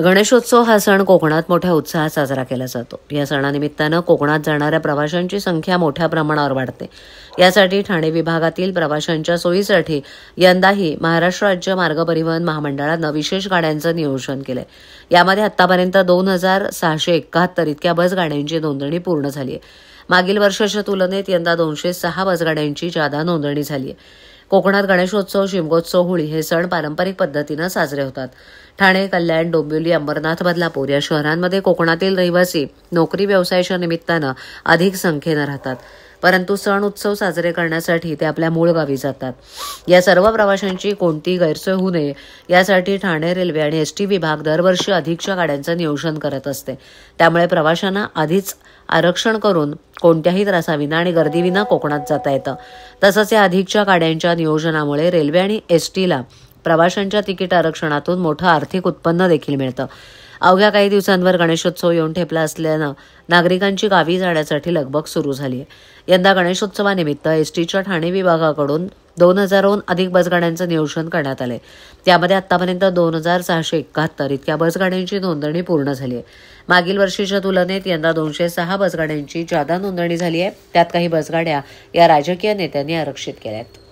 गणेशोत्सव हा सण कोकणात मोठ्या उत्साहात साजरा केला जातो. या सणानिमित्तानं कोकणात जाणाऱ्या प्रवाशांची संख्या मोठ्या प्रमाणावर वाढते. यासाठी ठाणे विभागातील प्रवाशांच्या सोयीसाठी यंदाही महाराष्ट्र राज्य मार्ग परिवहन महामंडळानं विशेष गाड्यांचं नियोजन केलंय. यामध्ये आतापर्यंत 2671 इतक्या बस गाड्यांची नोंदणी पूर्ण झाली आहे. मागील वर्षाच्या तुलनेत यंदा 206 बसगाड्यांची जादा नोंदणी झाली आहे. कोकणात गणेशोत्सव, शिमगोत्सव, होळी हे सण पारंपरिक पद्धतीनं साजरे होतात. ठाणे, कल्याण, डोंबिवली, अंबरनाथ, बदलापूर या शहरांमध्ये कोकणातील रहिवासी नोकरी व्यवसायाच्या निमित्तानं अधिक संख्येनं राहतात. परंतु सण उत्सव साजरे करण्यासाठी ते आपल्या मूळ गावी जातात. या सर्व प्रवाशांची कोणतीही गैरसोय होऊ नये यासाठी ठाणे रेल्वे आणि एसटी विभाग दरवर्षी अधिकच्या गाड्यांचं नियोजन करत असते. त्यामुळे प्रवाशांना आधीच आरक्षण करून कोणत्याही त्रासाविना आणि गर्दीविना कोकणात जाता येतं. तसंच या अधिकच्या गाड्यांच्या नियोजनामुळे रेल्वे आणि एसटीला प्रवाशांच्या तिकीट आरक्षणातून मोठं आर्थिक उत्पन्न देखील मिळतं. अवघ्या काही दिवसांवर गणेशोत्सव येऊन ठेपला असल्यानं नागरिकांची गावी जाण्यासाठी लगबग सुरू झाली आहे. यंदा गणेशोत्सवानिमित्त एसटीच्या ठाणे विभागाकडून 2000हून अधिक बसगाड्यांचं नियोजन करण्यात आलंय. त्यामध्ये आतापर्यंत 2671 इतक्या बसगाड्यांची नोंदणी पूर्ण झाली आहे. मागील वर्षीच्या तुलनेत यंदा 206 बसगाड्यांची जादा नोंदणी झाली आहे. त्यात काही बसगाड्या या राजकीय नेत्यांनी आरक्षित केल्या आहेत.